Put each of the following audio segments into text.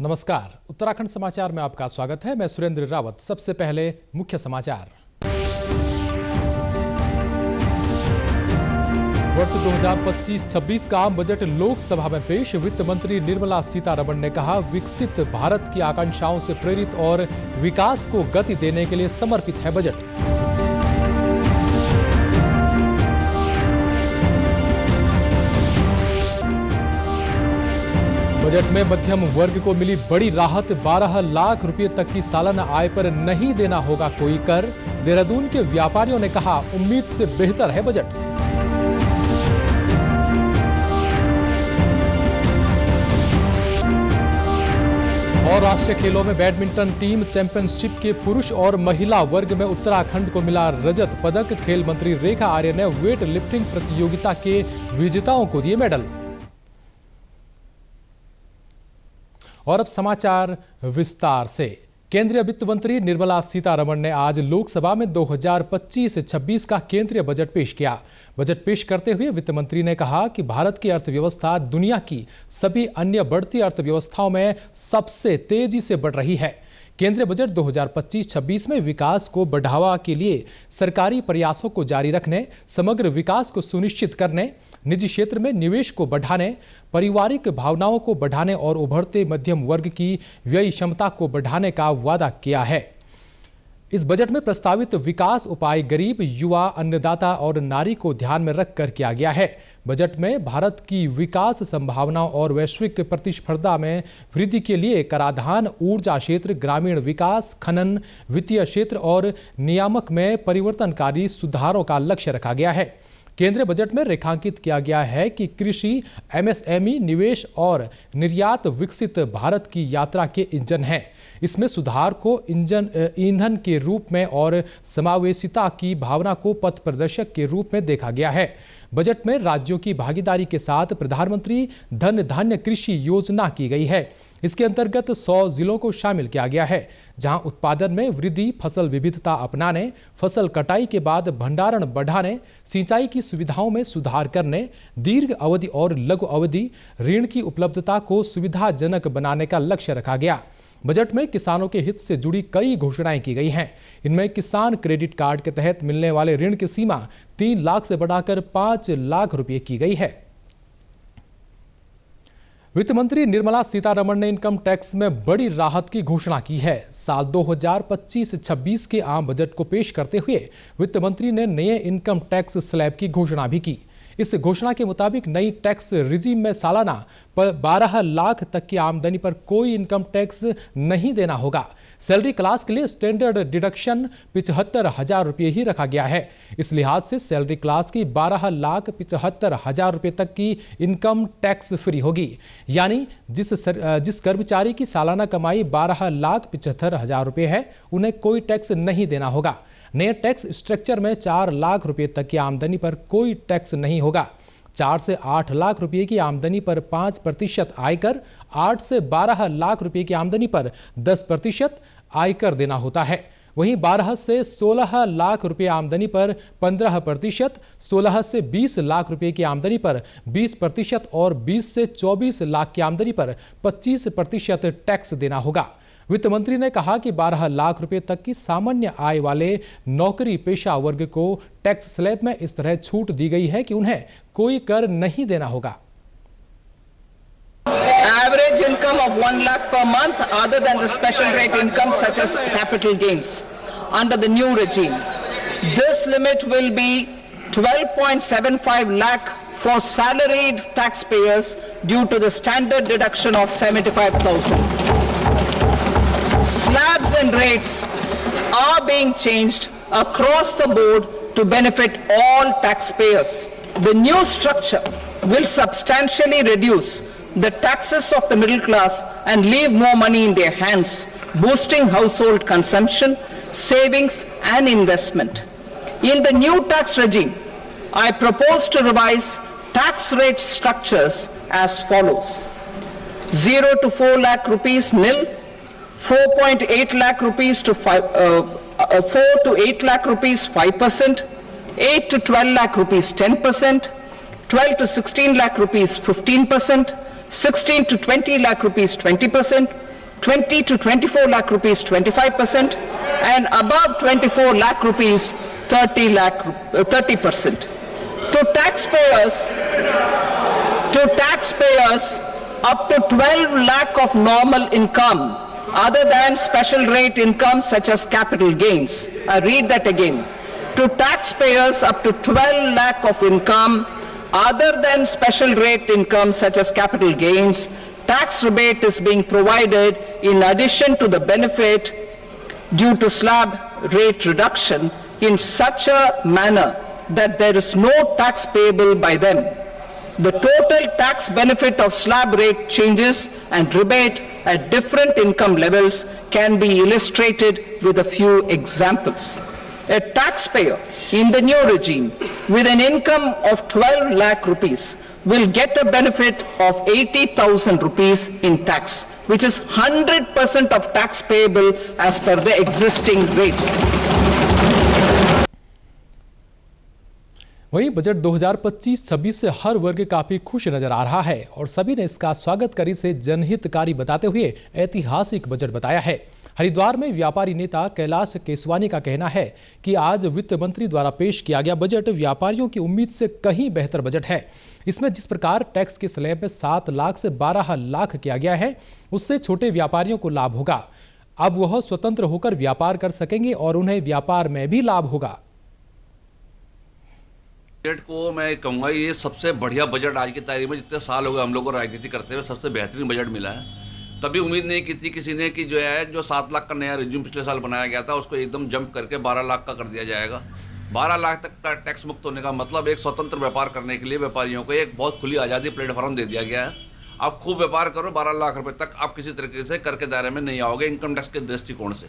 नमस्कार, उत्तराखंड समाचार में आपका स्वागत है। मैं सुरेंद्र रावत। सबसे पहले मुख्य समाचार। वर्ष 2025-26 का आम बजट लोकसभा में पेश। वित्त मंत्री निर्मला सीतारमण ने कहा, विकसित भारत की आकांक्षाओं से प्रेरित और विकास को गति देने के लिए समर्पित है बजट। बजट में मध्यम वर्ग को मिली बड़ी राहत। 12 लाख रुपए तक की सालाना आय पर नहीं देना होगा कोई कर। देहरादून के व्यापारियों ने कहा, उम्मीद से बेहतर है बजट। और राष्ट्रीय खेलों में बैडमिंटन टीम चैंपियनशिप के पुरुष और महिला वर्ग में उत्तराखंड को मिला रजत पदक। खेल मंत्री रेखा आर्य ने वेट लिफ्टिंग प्रतियोगिता के विजेताओं को दिए मेडल। और अब समाचार विस्तार से। केंद्रीय वित्त मंत्री निर्मला सीतारमण ने आज लोकसभा में 2025-26 का केंद्रीय बजट पेश किया। बजट पेश करते हुए वित्त मंत्री ने कहा कि भारत की अर्थव्यवस्था दुनिया की सभी अन्य बढ़ती अर्थव्यवस्थाओं में सबसे तेजी से बढ़ रही है। केंद्रीय बजट 2025-26 में विकास को बढ़ावा के लिए सरकारी प्रयासों को जारी रखने, समग्र विकास को सुनिश्चित करने, निजी क्षेत्र में निवेश को बढ़ाने, पारिवारिक भावनाओं को बढ़ाने और उभरते मध्यम वर्ग की व्यय क्षमता को बढ़ाने का वादा किया है। इस बजट में प्रस्तावित विकास उपाय गरीब, युवा, अन्नदाता और नारी को ध्यान में रखकर किया गया है। बजट में भारत की विकास संभावनाओं और वैश्विक प्रतिस्पर्धा में वृद्धि के लिए कराधान, ऊर्जा क्षेत्र, ग्रामीण विकास, खनन, वित्तीय क्षेत्र और नियामक में परिवर्तनकारी सुधारों का लक्ष्य रखा गया है। केंद्रीय बजट में रेखांकित किया गया है कि कृषि, एमएसएमई, निवेश और निर्यात विकसित भारत की यात्रा के इंजन हैं। इसमें सुधार को ईंधन के रूप में और समावेशिता की भावना को पथ प्रदर्शक के रूप में देखा गया है। बजट में राज्यों की भागीदारी के साथ प्रधानमंत्री धन धान्य कृषि योजना की गई है। इसके अंतर्गत 100 जिलों को शामिल किया गया है, जहां उत्पादन में वृद्धि, फसल विविधता अपनाने, फसल कटाई के बाद भंडारण बढ़ाने, सिंचाई की सुविधाओं में सुधार करने, दीर्घ अवधि और लघु अवधि ऋण की उपलब्धता को सुविधाजनक बनाने का लक्ष्य रखा गया। बजट में किसानों के हित से जुड़ी कई घोषणाएं की गई हैं। इनमें किसान क्रेडिट कार्ड के तहत मिलने वाले ऋण की सीमा 3 लाख से बढ़ाकर 5 लाख रुपए की गई है। वित्त मंत्री निर्मला सीतारमण ने इनकम टैक्स में बड़ी राहत की घोषणा की है। साल 2025-26 के आम बजट को पेश करते हुए वित्त मंत्री ने नए इनकम टैक्स स्लैब की घोषणा भी की। इस घोषणा के मुताबिक नई टैक्स रिजीम में सालाना 12 लाख तक की आमदनी पर कोई इनकम टैक्स नहीं देना होगा। सैलरी क्लास के लिए स्टैंडर्ड डिडक्शन 75,000 रुपये ही रखा गया है। इस लिहाज से सैलरी क्लास की 12,75,000 रुपये तक की इनकम टैक्स फ्री होगी। यानी जिस कर्मचारी की सालाना कमाई 12,75,000 रुपये है, उन्हें कोई टैक्स नहीं देना होगा। नए टैक्स स्ट्रक्चर में 4 लाख रुपए तक की आमदनी पर कोई टैक्स नहीं होगा। 4 से 8 लाख रुपए की आमदनी पर 5% आयकर, 8 से 12 लाख रुपए की आमदनी पर 10% आयकर देना होता है। वहीं 12 से 16 लाख रुपए आमदनी पर 15%, 16 से 20 लाख रुपए की आमदनी पर 20% और 20 से 24 लाख की आमदनी पर 25% टैक्स देना होगा। वित्त मंत्री ने कहा कि 12 लाख रुपए तक की सामान्य आय वाले नौकरी पेशा वर्ग को टैक्स स्लैब में इस तरह छूट दी गई है कि उन्हें कोई कर नहीं देना होगा। Average income of 1 lakh per month other than the special rate income such as capital gains under the new regime. This limit will be 12.75 lakh for salaried taxpayers due to the standard deduction of 75,000. Slabs and rates are being changed across the board to benefit all taxpayers. The new structure will substantially reduce the taxes of the middle class and leave more money in their hands, boosting household consumption, savings and investment. In the new tax regime, I propose to revise tax rate structures as follows. 0 to 4 lakh rupees nil, 4.8 lakh rupees to 4 to 8 lakh rupees 5%, 8 to 12 lakh rupees 10%, 12 to 16 lakh rupees 15%, 16 to 20 lakh rupees 20%, 20 to 24 lakh rupees 25%, and above 24 lakh rupees 30%. To taxpayers up to 12 lakh of normal income other than special rate income such as capital gains. I read that again. To taxpayers up to 12 lakh of income other than special rate income such as capital gains, tax rebate is being provided in addition to the benefit due to slab rate reduction in such a manner that there is no tax payable by them. The total tax benefit of slab rate changes and rebate at different income levels can be illustrated with a few examples. A taxpayer in the new regime with an income of 12 lakh rupees will get a benefit of 80,000 rupees in tax, which is 100% of tax payable as per the existing rates. वहीं budget 2025-26 से हर वर्ग काफी खुश नजर आ रहा है और सभी ने इसका स्वागत कर इसे जनहितकारी बताते हुए ऐतिहासिक बजट बताया है। हरिद्वार में व्यापारी नेता कैलाश केसवानी का कहना है कि आज वित्त मंत्री द्वारा पेश किया गया बजट व्यापारियों की उम्मीद से कहीं बेहतर बजट है। इसमें जिस प्रकार टैक्स के स्लैब में 7 लाख से 12 लाख किया गया है, उससे छोटे व्यापारियों को लाभ होगा। अब वह स्वतंत्र होकर व्यापार कर सकेंगे और उन्हें व्यापार में भी लाभ होगा। बजट को मैं कहूँगा ये सबसे बढ़िया बजट आज की तारीख में, जितने साल हो गए हम लोग को राजनीति करते हुए, सबसे बेहतरीन बजट मिला है। तभी उम्मीद नहीं की थी किसी ने कि जो 7 लाख का नया रिज्यूम पिछले साल बनाया गया था उसको एकदम जंप करके 12 लाख का कर दिया जाएगा। 12 लाख तक का टैक्स मुक्त होने का मतलब एक स्वतंत्र व्यापार करने के लिए व्यापारियों को एक बहुत खुली आज़ादी प्लेटफॉर्म दे दिया गया है। आप खूब व्यापार करो, 12 लाख रुपये तक आप किसी तरीके से कर के दायरे में नहीं आओगे इनकम टैक्स के दृष्टिकोण से।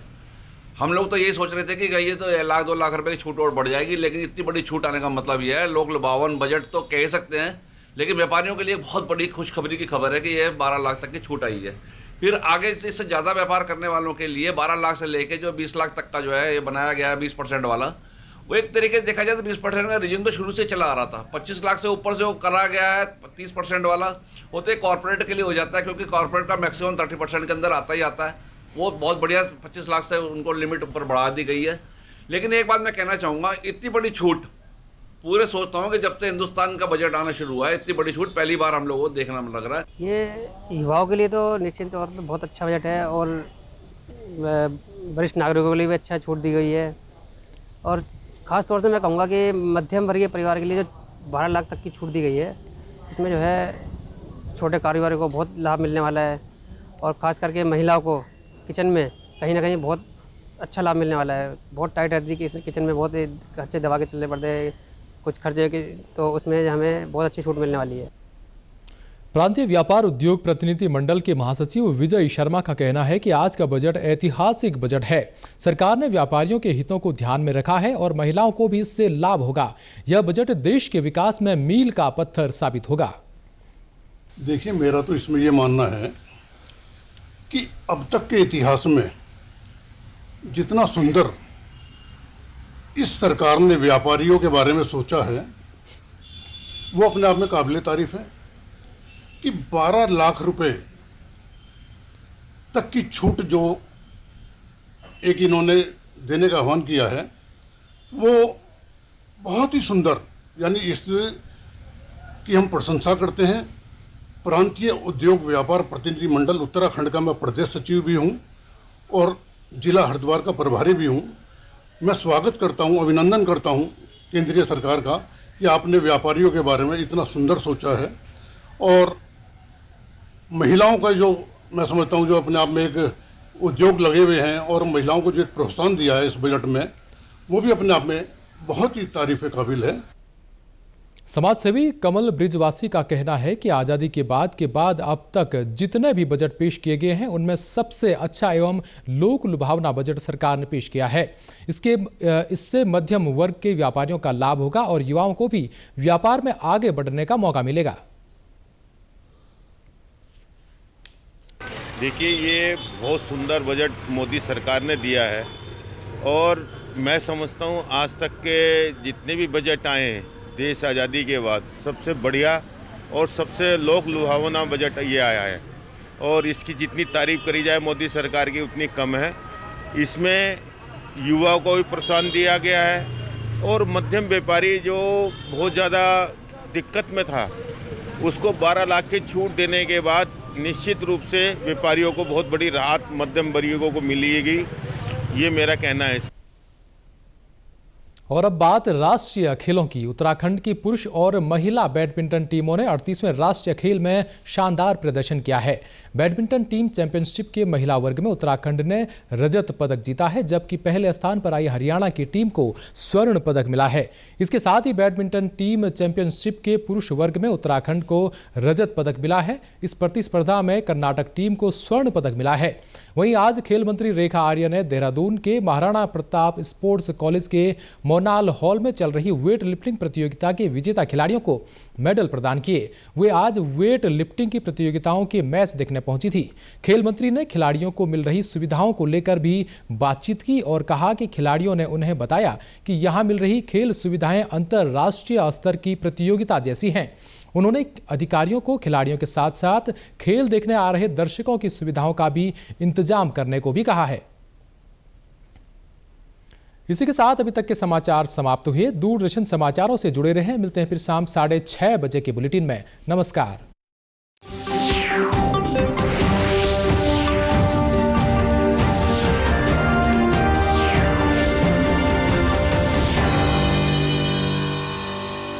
हम लोग तो यही सोच रहे थे कि ये तो 1 लाख 2 लाख रुपए की छूट और बढ़ जाएगी, लेकिन इतनी बड़ी छूट आने का मतलब ये है, लोग लुभावन बजट तो कह सकते हैं, लेकिन व्यापारियों के लिए बहुत बड़ी खुशखबरी की खबर है कि ये 12 लाख तक की छूट आई है। फिर आगे इससे ज़्यादा व्यापार करने वालों के लिए 12 लाख से लेके जो 20 लाख तक का जो है ये बनाया गया है 20% वाला, वो एक तरीके से देखा जाए तो 20% का रीजन तो शुरू से चला आ रहा था। 25 लाख से ऊपर से वो करा गया है 30% वाला, वो तो एक कॉर्पोरेट के लिए हो जाता है, क्योंकि कॉर्पोरेट का मैक्सिमम 30% के अंदर आता ही आता है। वो बहुत बढ़िया 25 लाख से उनको लिमिट ऊपर बढ़ा दी गई है। लेकिन एक बात मैं कहना चाहूँगा, इतनी बड़ी छूट पूरे सोचता हूँ कि जब से हिंदुस्तान का बजट आना शुरू हुआ है, इतनी बड़ी छूट पहली बार हम लोगों को देखना लग रहा है। ये युवाओं के लिए तो निश्चित तौर पर बहुत अच्छा बजट है और वरिष्ठ नागरिकों के लिए भी अच्छा छूट दी गई है। और ख़ास तौर से मैं कहूँगा कि मध्यम वर्गीय परिवार के लिए जो 12 लाख तक की छूट दी गई है, इसमें जो है छोटे कारोबारियों को बहुत लाभ मिलने वाला है और ख़ास करके महिलाओं को किचन में कहीं ना कहीं बहुत अच्छा लाभ मिलने वाला है। बहुत टाइट रहती है कि इस किचन में बहुत खर्चे दबा के चलने पड़ते हैं, कुछ खर्चे के, तो उसमें हमें बहुत अच्छी छूट मिलने वाली है। प्रांतीय व्यापार उद्योग प्रतिनिधि मंडल के महासचिव विजय शर्मा का कहना है कि आज का बजट ऐतिहासिक बजट है। सरकार ने व्यापारियों के हितों को ध्यान में रखा है और महिलाओं को भी इससे लाभ होगा। यह बजट देश के विकास में मील का पत्थर साबित होगा। देखिए, मेरा तो इसमें यह मानना है कि अब तक के इतिहास में जितना सुंदर इस सरकार ने व्यापारियों के बारे में सोचा है, वो अपने आप में काबिल तारीफ है। कि 12 लाख रुपए तक की छूट जो एक इन्होंने देने का आह्वान किया है, वो बहुत ही सुंदर, यानी इससे कि हम प्रशंसा करते हैं। प्रांतीय उद्योग व्यापार प्रतिनिधि मंडल उत्तराखंड का मैं प्रदेश सचिव भी हूं और जिला हरिद्वार का प्रभारी भी हूं। मैं स्वागत करता हूं, अभिनंदन करता हूं केंद्रीय सरकार का कि आपने व्यापारियों के बारे में इतना सुंदर सोचा है। और महिलाओं का जो मैं समझता हूं, जो अपने आप में एक उद्योग लगे हुए हैं और महिलाओं को जो एक प्रोत्साहन दिया है इस बजट में, वो भी अपने आप में बहुत ही तारीफ के काबिल है। समाजसेवी कमल ब्रिजवासी का कहना है कि आज़ादी के बाद अब तक जितने भी बजट पेश किए गए हैं, उनमें सबसे अच्छा एवं लोक लुभावना बजट सरकार ने पेश किया है। इससे मध्यम वर्ग के व्यापारियों का लाभ होगा और युवाओं को भी व्यापार में आगे बढ़ने का मौका मिलेगा। देखिए, ये बहुत सुंदर बजट मोदी सरकार ने दिया है और मैं समझता हूँ आज तक के जितने भी बजट आए हैं देश आज़ादी के बाद, सबसे बढ़िया और सबसे लोक लुभावना बजट ये आया है। और इसकी जितनी तारीफ करी जाए मोदी सरकार की उतनी कम है। इसमें युवाओं को भी प्रोत्साहन दिया गया है और मध्यम व्यापारी जो बहुत ज़्यादा दिक्कत में था उसको 12 लाख की छूट देने के बाद निश्चित रूप से व्यापारियों को बहुत बड़ी राहत मध्यम वर्गों को मिलेगी, ये मेरा कहना है। और अब बात राष्ट्रीय खेलों की। उत्तराखंड की पुरुष और महिला बैडमिंटन टीमों ने 38वें राष्ट्रीय खेल में शानदार प्रदर्शन किया है। बैडमिंटन टीम चैंपियनशिप के महिला वर्ग में उत्तराखंड ने रजत पदक जीता है, जबकि पहले स्थान पर आई हरियाणा की टीम को स्वर्ण पदक मिला है। इसके साथ ही बैडमिंटन टीम चैंपियनशिप के पुरुष वर्ग में उत्तराखंड को रजत पदक मिला है। इस प्रतिस्पर्धा में कर्नाटक टीम को स्वर्ण पदक मिला है। वहीं आज खेल मंत्री रेखा आर्य ने देहरादून के महाराणा प्रताप स्पोर्ट्स कॉलेज के मोनाल हॉल में चल रही वेट लिफ्टिंग प्रतियोगिता के विजेता खिलाड़ियों को मेडल प्रदान किए। वे आज वेट लिफ्टिंग की प्रतियोगिताओं के मैच देखने पहुंची थी। खेल मंत्री ने खिलाड़ियों को मिल रही सुविधाओं को लेकर भी बातचीत की और कहा कि खिलाड़ियों ने उन्हें बताया कि यहां मिल रही खेल सुविधाएं अंतर्राष्ट्रीय स्तर की प्रतियोगिता जैसी हैं। उन्होंने अधिकारियों को खिलाड़ियों के साथ साथ खेल देखने आ रहे दर्शकों की सुविधाओं का भी इंतजाम करने को भी कहा है। इसी के साथ अभी तक के समाचार समाप्त हुए। दूरदर्शन समाचारों से जुड़े रहें। मिलते हैं फिर शाम 6:30 बजे के बुलेटिन में। नमस्कार।